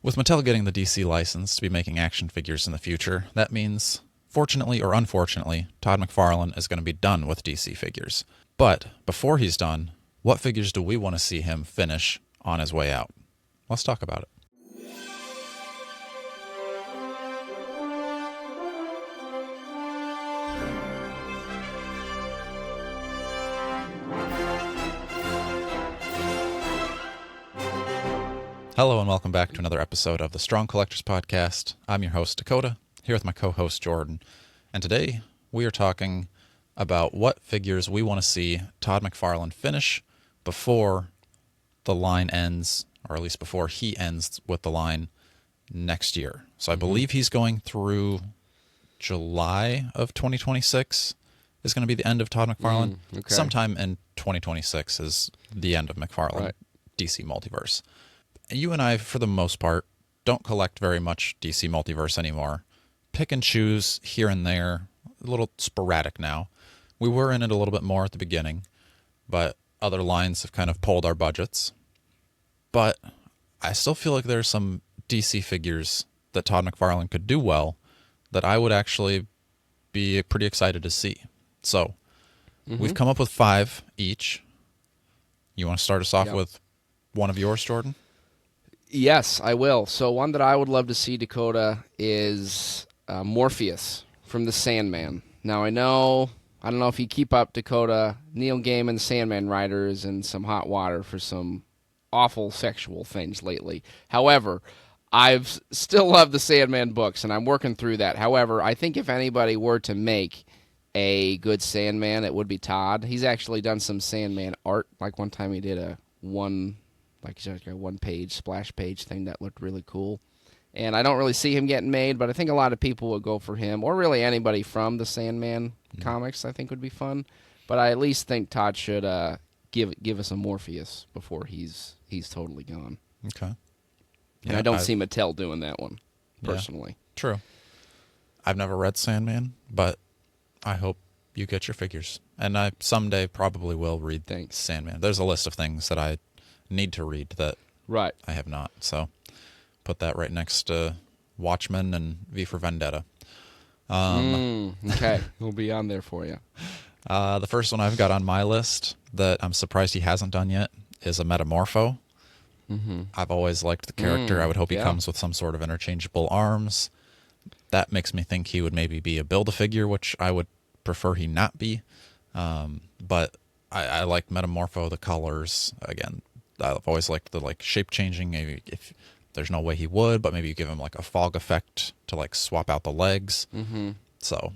With Mattel getting the DC license to be making action figures in the future, that means, fortunately or unfortunately, Todd McFarlane is going to be done with DC figures. But before he's done, what figures do we want to see him finish on his way out? Let's talk about it. Hello and welcome back to another episode of the Strong Collectors Podcast. I'm your host, Dakota, here with my co-host, Jordan. And today we are talking about what figures we want to see Todd McFarlane finish before the line ends, or at least before he ends with the line next year. So I believe he's going through July of 2026 is going to be the end of Todd McFarlane. Okay. Sometime in 2026 is the end of McFarlane, Right. DC Multiverse. You and I, for the most part, don't collect very much DC Multiverse anymore. Pick and choose here and there, a little sporadic now. We were in it a little bit more at the beginning, but other lines have kind of pulled our budgets. But I still feel like there's some DC figures that Todd McFarlane could do well that I would actually be pretty excited to see. So we've come up with 5 each. You want to start us off with one of yours, Jordan? Yes, I will. So one that I would love to see, Dakota, is Morpheus from the Sandman. Now, I don't know if you keep up, Dakota, Neil Gaiman's Sandman writer is in some hot water for some awful sexual things lately. However, I've still loved the Sandman books, and I'm working through that. However, I think if anybody were to make a good Sandman, it would be Todd. He's actually done some Sandman art. Like one time he did a one-page splash page thing that looked really cool. And I don't really see him getting made, but I think a lot of people would go for him, or really anybody from the Sandman comics I think would be fun. But I at least think Todd should give us a Morpheus before he's totally gone. Okay. And I don't see Mattel doing that one, personally. Yeah, true. I've never read Sandman, but I hope you get your figures. And I someday probably will read Sandman. There's a list of things that I need to read that I have not. So put that right next to Watchmen and V for Vendetta. Okay, we'll be on there for you. The first one I've got on my list that I'm surprised he hasn't done yet is a Metamorpho. I've always liked the character. I would hope he comes with some sort of interchangeable arms. That makes me think he would maybe be a Build-A-Figure, which I would prefer he not be. But I like Metamorpho, the colors. Again, I've always liked the shape changing. Maybe if there's no way he would, but maybe you give him like a fog effect to swap out the legs. So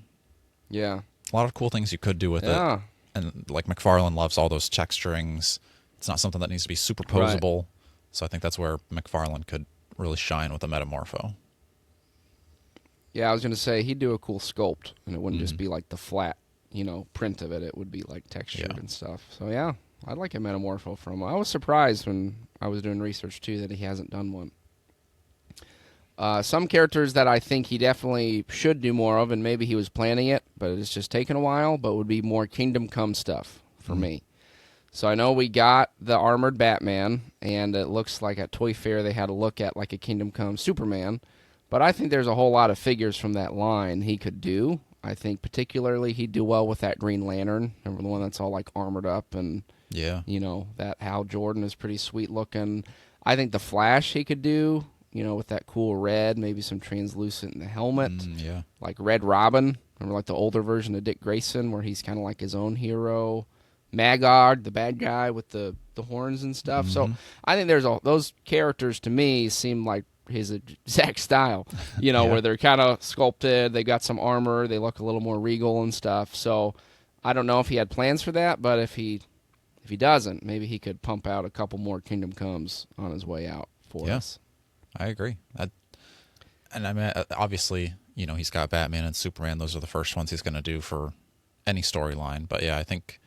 yeah, a lot of cool things you could do with it. And McFarlane loves all those texturings. It's not something that needs to be superposable. So I think that's where McFarlane could really shine with a Metamorpho. Yeah, I was going to say he'd do a cool sculpt, and it wouldn't just be like the flat, print of it. It would be textured and stuff. So yeah, I'd like a Metamorpho from him. I was surprised when I was doing research too that he hasn't done one. Some characters that I think he definitely should do more of, and maybe he was planning it, but it's just taken a while, but would be more Kingdom Come stuff for me. So I know we got the armored Batman, and it looks like at Toy Fair they had a look at a Kingdom Come Superman, but I think there's a whole lot of figures from that line he could do. I think particularly he'd do well with that Green Lantern. Remember the one that's all armored up, and that Hal Jordan is pretty sweet looking. I think the Flash he could do, with that cool red, maybe some translucent in the helmet. Like Red Robin. Remember the older version of Dick Grayson where he's kind of like his own hero. Magog, the bad guy with the horns and stuff. So I think those characters to me seem like his exact style, where they're kind of sculpted, they got some armor, they look a little more regal and stuff. So I don't know if he had plans for that, but if he doesn't, maybe he could pump out a couple more Kingdom Comes on his way out for us. I agree. And I mean, obviously, he's got Batman and Superman. Those are the first ones he's going to do for any storyline. But yeah, I think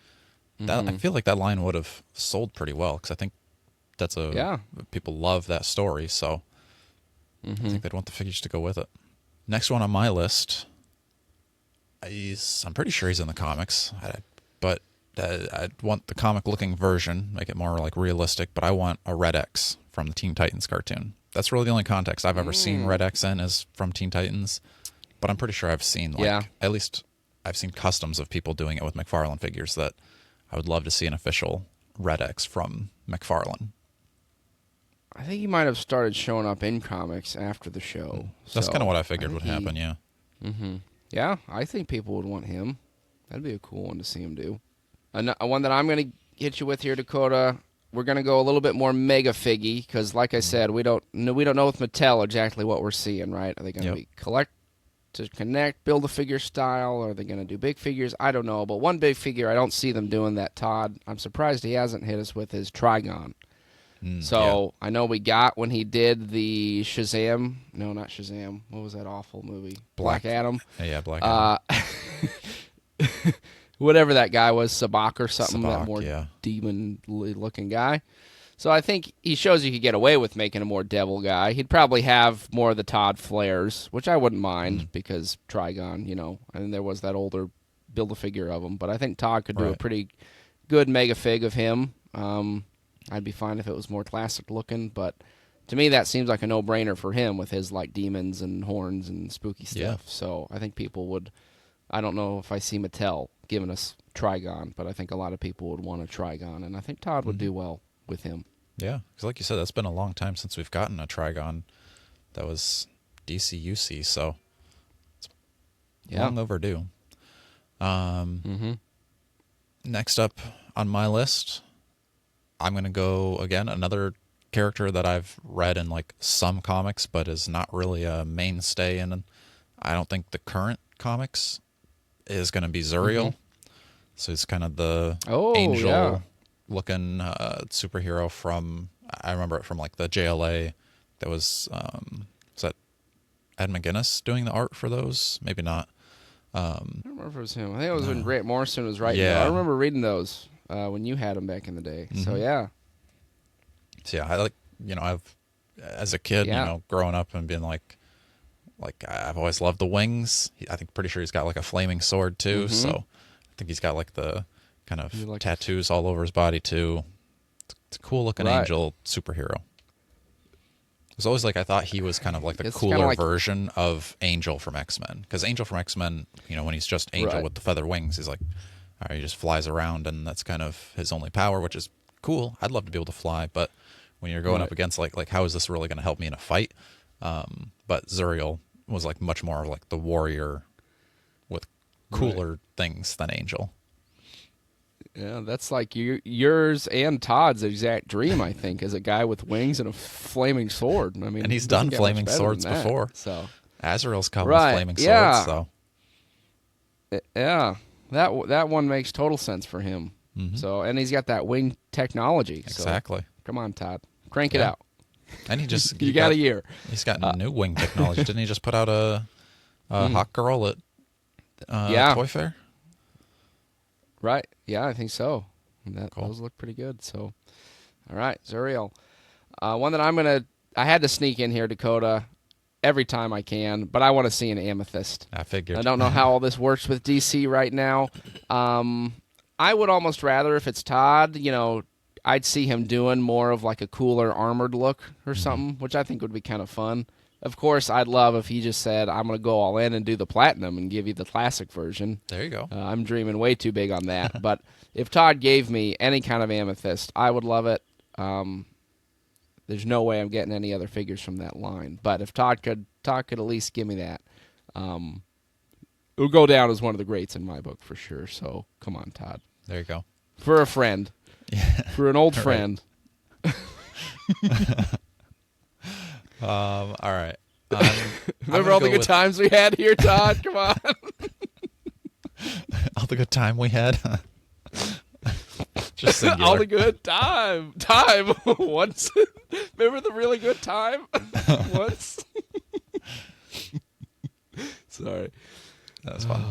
that I feel like that line would have sold pretty well because I think that's people love that story. So I think they'd want the figures to go with it. Next one on my list, I'm pretty sure he's in the comics, but I want the comic-looking version, make it more realistic. But I want a Red X from the Teen Titans cartoon. That's really the only context I've ever seen Red X in is from Teen Titans. But I'm pretty sure I've seen, at least I've seen customs of people doing it with McFarlane figures that I would love to see an official Red X from McFarlane. I think he might have started showing up in comics after the show. That's kind of what I figured would happen, yeah. Mm-hmm. Yeah, I think people would want him. That'd be a cool one to see him do. One that I'm going to hit you with here, Dakota. We're going to go a little bit more mega figgy because, like I said, we don't know with Mattel exactly what we're seeing. Right? Are they going to be collect to connect, build a figure style? Are they going to do big figures? I don't know. But one big figure I don't see them doing that. Todd, I'm surprised he hasn't hit us with his Trigon. I know we got when he did the Shazam. No, not Shazam. What was that awful movie? Black Adam. Yeah, Black Adam. Whatever that guy was, Sabak or something, that more yeah. demon-looking guy. So I think he shows you could get away with making a more devil guy. He'd probably have more of the Todd flares, which I wouldn't mind because Trigon, and there was that older Build-A-Figure of him. But I think Todd could do a pretty good mega fig of him. I'd be fine if it was more classic looking, but to me that seems like a no-brainer for him with his like demons and horns and spooky stuff. Yeah. So I think people would. I don't know if I see Mattel giving us Trigon, but I think a lot of people would want a Trigon, and I think Todd would do well with him. Yeah, because like you said, that's been a long time since we've gotten a Trigon that was DCUC, so it's long overdue. Next up on my list, I'm going to go, again, another character that I've read in like some comics, but is not really a mainstay in, I don't think, the current comics, is going to be Zuriel. So he's kind of the angel-looking superhero from, I remember it from like the JLA. That was that Ed McGuinness doing the art for those? Maybe not. I don't remember if it was him. I think it was when Grant Morrison was writing. Yeah. I remember reading those when you had them back in the day. So yeah. So yeah, I like, I've, as a kid, growing up and being like I've always loved the wings. I think pretty sure he's got like a flaming sword too. So I think he's got like the kind of tattoos all over his body too. It's a cool looking angel superhero. It was always like I thought he was kind of like the cooler version of Angel from X-Men, because Angel from X-Men, when he's just Angel with the feather wings, he's like, all right, he just flies around and that's kind of his only power, which is cool. I'd love to be able to fly, but when you're going up against like how is this really going to help me in a fight? But Zuriel was like much more like the warrior with cooler things than Angel. Yeah, that's like yours and Todd's exact dream, I think, is a guy with wings and a flaming sword. I mean, and he's done flaming swords before. So Azrael's come with flaming swords. So yeah, that one makes total sense for him. So, and he's got that wing technology. Exactly. So, come on, Todd, crank it out. And he just you got a year. He's got new wing technology. Didn't he just put out a Hawk Girl at Toy Fair? Right. Yeah, I think so. Those look pretty good. So, all right, Zuriel. One that I had to sneak in here, Dakota, every time I can, but I want to see an Amethyst. I figured. I don't know how all this works with DC right now. I would almost rather, if it's Todd, I'd see him doing more of like a cooler armored look or something, which I think would be kind of fun. Of course, I'd love if he just said, I'm going to go all in and do the platinum and give you the classic version. There you go. I'm dreaming way too big on that. But if Todd gave me any kind of Amethyst, I would love it. There's no way I'm getting any other figures from that line. But if Todd could at least give me that, it would go down as one of the greats in my book for sure. So come on, Todd. There you go. For a friend. For an old friend. All right. Remember all the good times we had here, Todd? Come on. All the good time we had. Just singular. All the good time. Once. Remember the really good time? Once. Sorry. That was fun.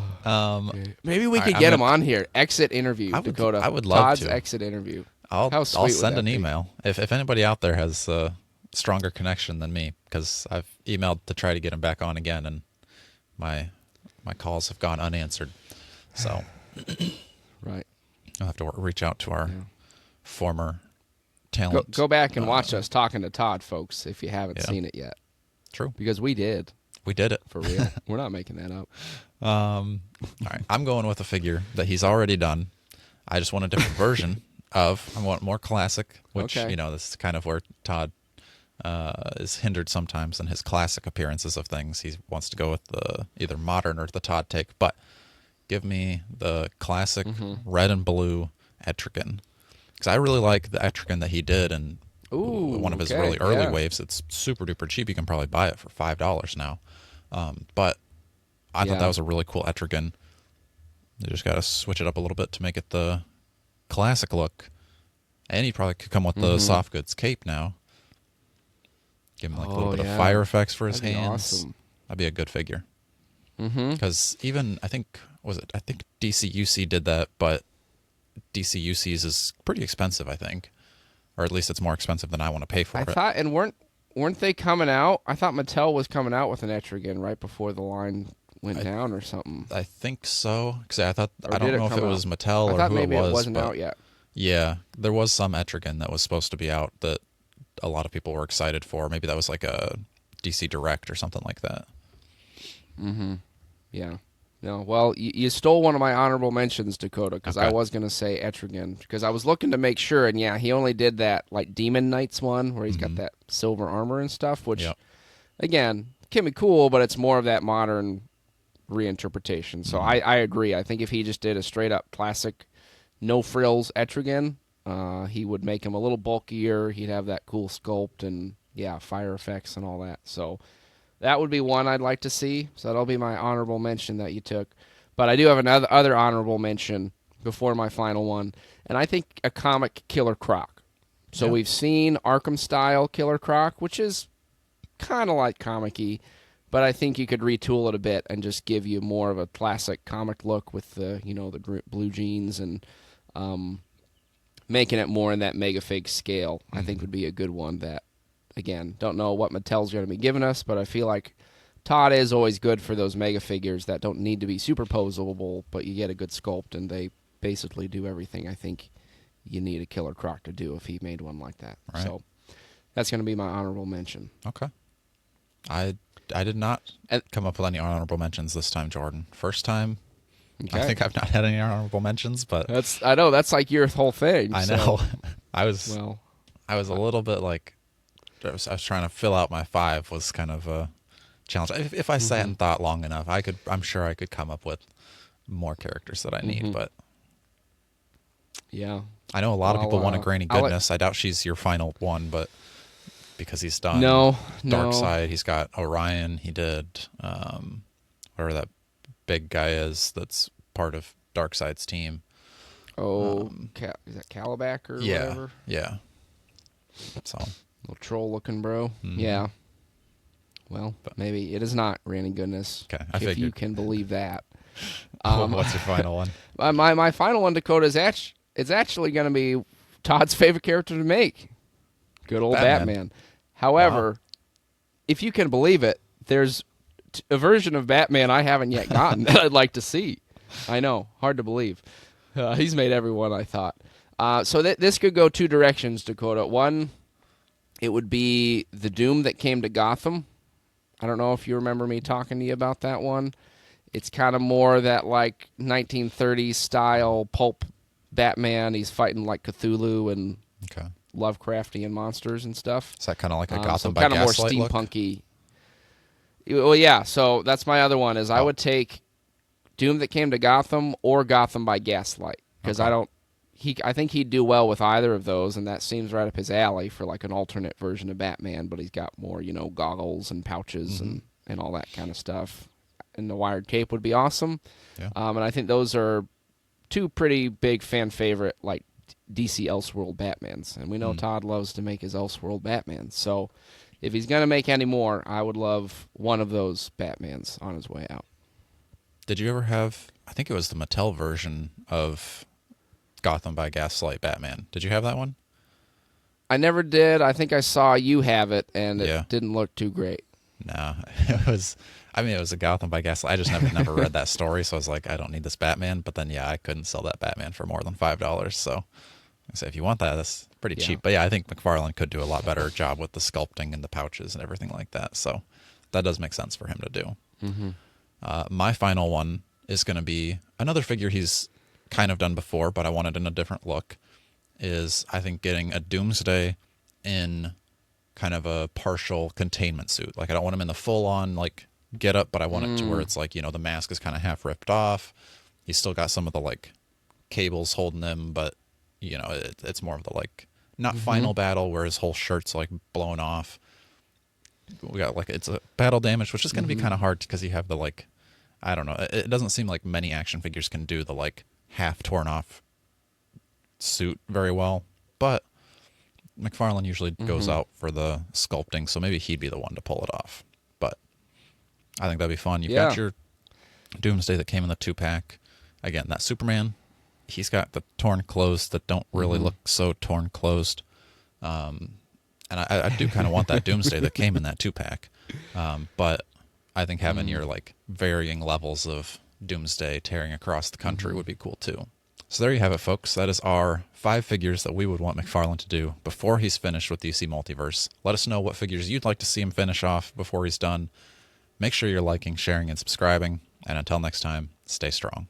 Okay. Maybe we could get him on here. Exit interview, Dakota. I would love Todd's to. exit interview. I'll send an email. If anybody out there has a stronger connection than me, because I've emailed to try to get him back on again, and my calls have gone unanswered. So right. I'll have to reach out to our former talent. Go back and watch us talking to Todd, folks, if you haven't Yeah. seen it yet. True. Because we did, We did it. for real. We're not making that up. All right. I'm going with a figure that he's already done. I just want a different version of. I want more classic, which, Okay. this is kind of where Todd is hindered sometimes in his classic appearances of things. He wants to go with the either modern or the Todd take, but give me the classic red and blue Etrigan. Because I really like the Etrigan that he did in one of his really early waves. It's super duper cheap. You can probably buy it for $5 now. But I thought that was a really cool Etrigan. You just got to switch it up a little bit to make it the classic look. And he probably could come with the soft goods cape now. Give him like a little bit of fire effects for his That'd be hands. awesome. That'd be a good figure. Because even, I think DCUC did that, but DCUC's is pretty expensive, I think. Or at least it's more expensive than I want to pay for I it. thought, and weren't they coming out? I thought Mattel was coming out with an Etrigan right before the line went down or something. I think so. Because I Or don't did it know if come it out? was Mattel I or thought who maybe it was. it wasn't but out yet. Yeah, there was some Etrigan that was supposed to be out that a lot of people were excited for. Maybe that was like a DC Direct or something like that. Yeah. No, well, you stole one of my honorable mentions, Dakota, because I Okay. was going to say Etrigan, because I was looking to make sure, and yeah, he only did that, like, Demon Knights one, where he's got that silver armor and stuff, which, Yep. again, can be cool, but it's more of that modern reinterpretation. So I agree. I think if he just did a straight-up classic, no-frills Etrigan, he would make him a little bulkier, he'd have that cool sculpt, and, yeah, fire effects and all that, so... That would be one I'd like to see, so that'll be my honorable mention that you took. But I do have another honorable mention before my final one, and I think a comic Killer Croc. So we've seen Arkham-style Killer Croc, which is kind of like comic-y, but I think you could retool it a bit and just give you more of a classic comic look with the the blue jeans and making it more in that mega-fig scale. I think would be a good one that. Again, don't know what Mattel's going to be giving us, but I feel like Todd is always good for those mega figures that don't need to be superposable, but you get a good sculpt, and they basically do everything I think you need a Killer Croc to do if he made one like that. Right. So that's going to be my honorable mention. Okay. I did not come up with any honorable mentions this time, Jordan. First time, Okay. I think I've not had any honorable mentions, but I know that's like your whole thing. I so- know. I was Well, a little bit like I was trying to fill out my 5 was kind of a challenge. If I sat and thought long enough, I'm sure I could come up with more characters that I need, but yeah. I know a lot of people want a I'll Granny let- Goodness. I doubt she's your final one, but because he's done No. Darkseid, he's got Orion, he did whatever that big guy is that's part of Darkseid's team. Oh, is that Calabac or whatever? Yeah. So Little troll-looking bro. Yeah. Well, maybe it is not Granny Goodness. Okay, I if you figured. can believe that. what's your final one? My final one, Dakota, is it's actually going to be Todd's favorite character to make. Good old Batman. However, if you can believe it, there's a version of Batman I haven't yet gotten that I'd like to see. I know, hard to believe. He's made everyone, I thought. So this could go two directions, Dakota. One, it would be the Doom that came to Gotham. I don't know if you remember me talking to you about that one. It's kind of more that like 1930s style pulp Batman. He's fighting like Cthulhu and Okay. Lovecraftian monsters and stuff. Is that kind of like a So Gotham by kind of more Gaslight look? steampunky. Well, yeah. So that's my other one. Is I would take Doom that came to Gotham or Gotham by Gaslight because Okay. I think he'd do well with either of those, and that seems right up his alley for like an alternate version of Batman. But he's got more, goggles and pouches and all that kind of stuff. And the wired cape would be awesome. Yeah. And I think those are two pretty big fan favorite like DC Elseworld Batmans, and we know Todd loves to make his Elseworld Batmans. So if he's gonna make any more, I would love one of those Batmans on his way out. Did you ever have, I think it was the Mattel version of Gotham by Gaslight Batman. Did you have that one? I never did. I think I saw you have it, and Yeah. it didn't look too great. No, it was a Gotham by Gaslight. I just never read that story, so I was like, I don't need this Batman. But then, I couldn't sell that Batman for more than $5. So I said, if you want that, pretty Yeah. cheap. But yeah, I think McFarlane could do a lot better job with the sculpting and the pouches and everything like that. So that does make sense for him to do. Mm-hmm. My final one is going to be another figure he's kind of done before, but I wanted in a different look. Is I think getting a Doomsday in kind of a partial containment suit. Like I don't want him in the full on like get up, but I want it to where it's like, the mask is kind of half ripped off. He's still got some of the like cables holding him, but it's more of the like not final battle where his whole shirt's like blown off. We got like it's a battle damage, which is going to be kind of hard because you have the like, I don't know. It doesn't seem like many action figures can do the like half torn off suit very well, but McFarlane usually goes out for the sculpting, so maybe he'd be the one to pull it off. But I think that'd be fun. You've got your Doomsday that came in the 2-pack. Again, that Superman, he's got the torn clothes that don't really look so torn closed. And I do kind of want that Doomsday that came in that 2-pack. But I think having your like varying levels of Doomsday tearing across the country would be cool too. So there you have it, folks. That is our 5 figures that we would want McFarlane to do before he's finished with DC Multiverse. Let us know what figures you'd like to see him finish off before he's done. Make sure you're liking, sharing, and subscribing. And until next time, stay strong.